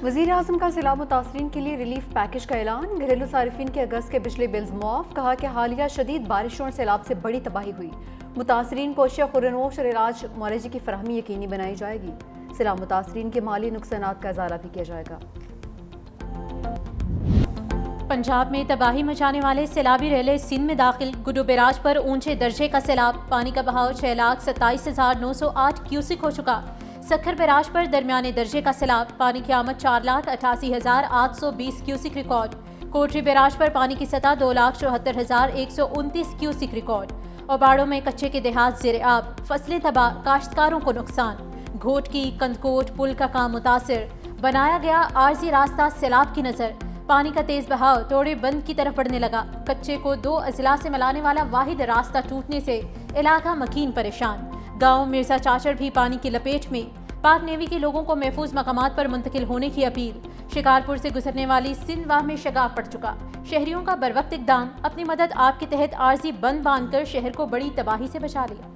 وزیر اعظم کا سیلاب متاثرین کے لیے ریلیف پیکج کا اعلان۔ گھریلو صارفین کے اگست کے بجلی بلز معاف۔ کہا کہ حالیہ شدید بارشوں اور سیلاب سے بڑی تباہی ہوئی، متاثرین کو اشیاء خورنوش اور علاج معالجے کی فراہمی یقینی بنائی جائے گی۔ سیلاب متاثرین کے مالی نقصانات کا ازالہ بھی کیا جائے گا۔ پنجاب میں تباہی مچانے والے سیلابی ریلے سندھ میں داخل۔ گڈو بیراج پر اونچے درجے کا سیلاب، پانی کا بہاؤ 6,27,908 کیوسک ہو چکا۔ سکھر بیراج پر درمیانے درجے کا سیلاب، پانی کی آمد 4,88,820 کیوسک ریکارڈ۔ کوٹری بیراج پر پانی کی سطح 2,74,129 کیوسک ریکارڈ۔ اوباڑوں میں کچے کے دیہات زیر آب، فصلیں تباہ، کاشتکاروں کو نقصان۔ گھوٹ کی کندکوٹ پل کا کام متاثر، بنایا گیا عارضی راستہ سیلاب کی نظر۔ پانی کا تیز بہاؤ توڑے بند کی طرف بڑھنے لگا۔ کچے کو 2 اضلاع سے ملانے والا واحد راستہ ٹوٹنے سے علاقہ مکین پریشان۔ گاؤں مرزا چاچڑ بھی پانی کی لپیٹ میں۔ پاک نیوی کے لوگوں کو محفوظ مقامات پر منتقل ہونے کی اپیل۔ شکارپور سے گزرنے والی سندھ واہ میں شگاف پڑ چکا، شہریوں کا بروقت اقدام۔ اپنی مدد آپ کے تحت عارضی بند باندھ کر شہر کو بڑی تباہی سے بچا لیا۔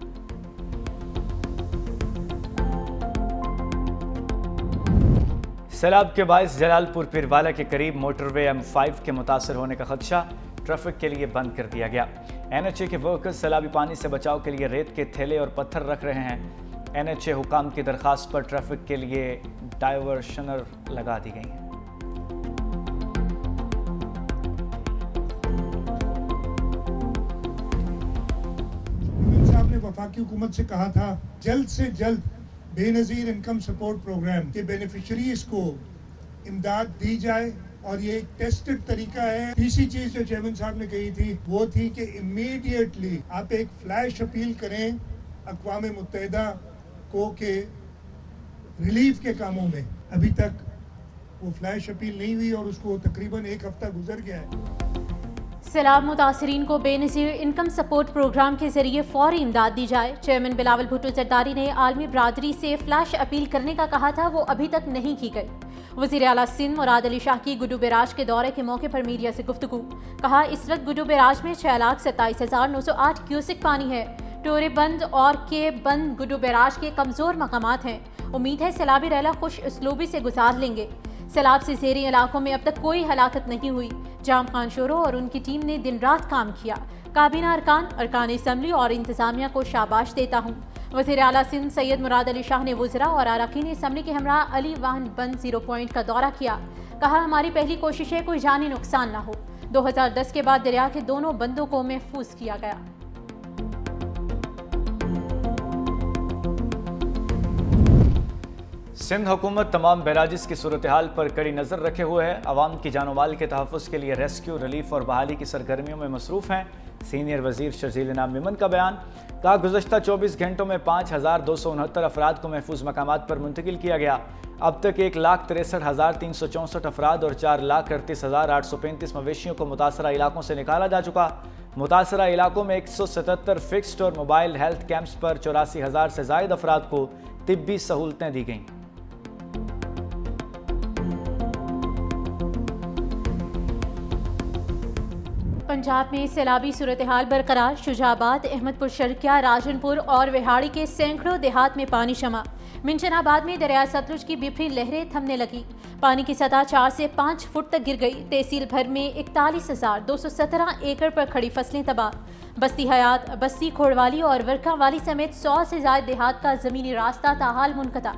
سیلاب کے باعث جلال پور پیروالا کے قریب موٹر وے M5 کے متاثر ہونے کا خدشہ، ٹریفک کے لیے بند کر دیا گیا۔ NHA کے ورکرز سیلابی پانی سے بچاؤ کے لیے ریت کے تھیلے اور پتھر رکھ رہے ہیں۔ NHA حکام کی درخواست پر ٹریفک کے لیے ڈائیورشنر لگا دی گئی ہیں۔ صاحب نے وفاقی حکومت سے کہا تھا جلد سے جلد بے نظیر انکم سپورٹ پروگرام کے بینیفیشریز کو امداد دی جائے، اور یہ ایک ٹیسٹڈ طریقہ ہے۔ تیسری چیز جو چیئرمین صاحب نے کہی تھی وہ تھی کہ امیڈیٹلی آپ ایک فلیش اپیل کریں اقوام متحدہ کو کہ ریلیف کے کاموں میں۔ ابھی تک وہ فلیش اپیل نہیں ہوئی اور اس کو تقریباً 1 ہفتہ گزر گیا ہے۔ سیلاب متاثرین کو بے نظیر انکم سپورٹ پروگرام کے ذریعے فوری امداد دی جائے۔ چیئرمین بلاول بھٹو زرداری نے عالمی برادری سے فلیش اپیل کرنے کا کہا تھا، وہ ابھی تک نہیں کی گئی۔ وزیر اعلیٰ سندھ مراد علی شاہ کی گڈو بیراج کے دورے کے موقع پر میڈیا سے گفتگو۔ کہا اس وقت گڈو بیراج میں 6,27,908 کیوسک پانی ہے۔ ٹورے بند اور کے بند گڈو بیراج کے کمزور مقامات ہیں۔ امید ہے سیلابی ریلا خوش اسلوبی سے گزار لیں گے۔ سیلاب سے زیریں علاقوں میں اب تک کوئی ہلاکت نہیں ہوئی۔ جام خان شورو اور ان کی ٹیم نے دن رات کام کیا۔ کابینہ ارکان اسمبلی اور انتظامیہ کو شاباش دیتا ہوں۔ وزیر اعلیٰ سندھ سید مراد علی شاہ نے وزراء اور اراکین اسمبلی کے ہمراہ علی واہن بند 0 پوائنٹ کا دورہ کیا۔ کہا ہماری پہلی کوشش ہے کوئی جانی نقصان نہ ہو۔ 2010 کے بعد دریا کے دونوں بندوں کو محفوظ کیا گیا۔ سندھ حکومت تمام بیراجز کی صورتحال پر کڑی نظر رکھے ہوئے ہے۔ عوام کی جان و مال کے تحفظ کے لیے ریسکیو، ریلیف اور بحالی کی سرگرمیوں میں مصروف ہیں۔ سینئر وزیر شرجیل انعام میمن کا بیان۔ کہا گزشتہ 24 گھنٹوں میں 5,269 افراد کو محفوظ مقامات پر منتقل کیا گیا۔ اب تک 1,63,364 افراد اور 4,38,835 مویشیوں کو متاثرہ علاقوں سے نکالا جا چکا۔ متاثرہ علاقوں میں 177 فکسڈ اور موبائل ہیلتھ کیمپس پر 84,000 سے زائد افراد کو طبی سہولتیں دی گئیں۔ پنجاب میں سیلابی صورتحال برقرار۔ شجاع آباد، احمد پور شرقیہ، راجن پور اور وہاڑی کے سینکڑوں دیہات میں پانی شمع۔ منشن آباد میں دریائے ستلج کی بفرین لہریں تھمنے لگی۔ پانی کی سطح 4 سے 5 فٹ تک گر گئی۔ تحصیل بھر میں 41,217 ایکڑ پر کھڑی فصلیں تباہ۔ بستی حیات، بستی کھوڑوالی اور ورکا والی سمیت 100 سے زائد دیہات کا زمینی راستہ تاحال منقطع۔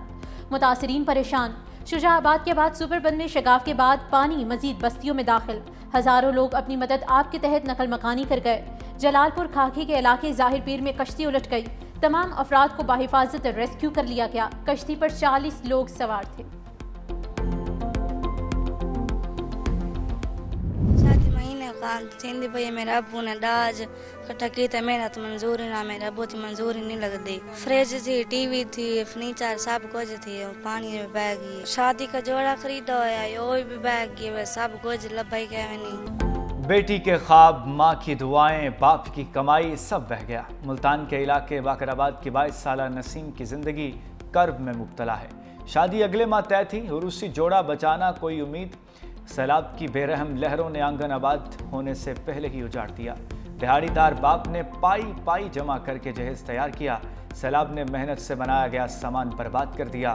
متاثرین پریشان۔ شجاع آباد کے بعد سپر بند میں شگاف کے بعد پانی مزید بستیوں میں داخل۔ ہزاروں لوگ اپنی مدد آپ کے تحت نقل مکانی کر گئے۔ جلال پور کھاکی کے علاقے ظاہر پیر میں کشتی الٹ گئی۔ تمام افراد کو بحفاظت ریسکیو کر لیا گیا۔ کشتی پر 40 لوگ سوار تھے۔ سندھ پہ میرا ابو نے ڈاج کٹھا کی تھا، میرا تو منظوری نہ، میرے ابو کی منظوری نہیں لگتی۔ فریج تھی، ٹی وی تھی، فرنیچر سب کچھ تھی، پانی میں بہ گئی۔ شادی کا جوڑا خریدا ہوا وہ بھی بہ گئی، سب کچھ لبائی کہ نہیں۔ بیٹی کے خواب، ماں کی دعائیں، باپ کی کمائی سب بہہ گیا۔ ملتان کے علاقے باقر آباد کی 22 سالہ نسیم کی زندگی کرب میں مبتلا ہے۔ شادی اگلے ماہ طے تھی، عروسی جوڑا بچانا کوئی امید؟ سیلاب کی بے رحم لہروں نے آنگن آباد ہونے سے پہلے ہی اجاڑ دیا۔ دہاڑی دار باپ نے پائی جمع کر کے جہیز تیار کیا۔ سیلاب نے محنت سے بنایا گیا سامان برباد کر دیا۔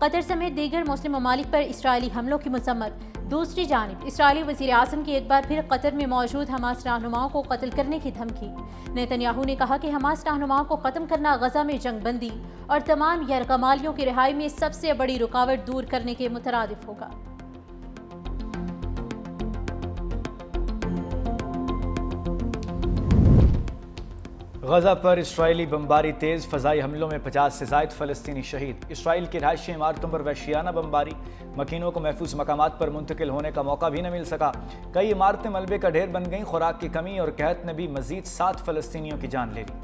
قطر سمیت دیگر مسلم ممالک پر اسرائیلی حملوں کی مذمت۔ دوسری جانب اسرائیلی وزیر اعظم کی ایک بار پھر قطر میں موجود حماس رہنماؤں کو قتل کرنے کی دھمکی۔ نیتن یاہو نے کہا کہ حماس رہنماؤں کو ختم کرنا غزہ میں جنگ بندی اور تمام یرغمالیوں کی رہائی میں سب سے بڑی رکاوٹ دور کرنے کے مترادف ہوگا۔ غزہ پر اسرائیلی بمباری تیز، فضائی حملوں میں 50 سے زائد فلسطینی شہید۔ اسرائیل کی رہائشی عمارتوں پر وحشیانہ بمباری، مکینوں کو محفوظ مقامات پر منتقل ہونے کا موقع بھی نہ مل سکا۔ کئی عمارتیں ملبے کا ڈھیر بن گئیں۔ خوراک کی کمی اور قحط نے بھی مزید 7 فلسطینیوں کی جان لے لی۔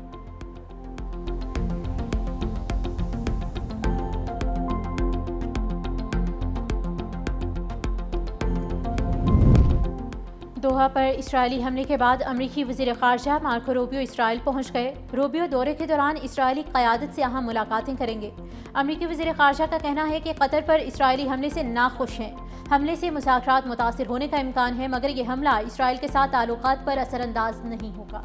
دوحہ پر اسرائیلی حملے کے بعد امریکی وزیر خارجہ مارکو روبیو اسرائیل پہنچ گئے۔ روبیو دورے کے دوران اسرائیلی قیادت سے اہم ملاقاتیں کریں گے۔ امریکی وزیر خارجہ کا کہنا ہے کہ قطر پر اسرائیلی حملے سے ناخوش ہیں۔ حملے سے مذاکرات متاثر ہونے کا امکان ہے، مگر یہ حملہ اسرائیل کے ساتھ تعلقات پر اثر انداز نہیں ہوگا۔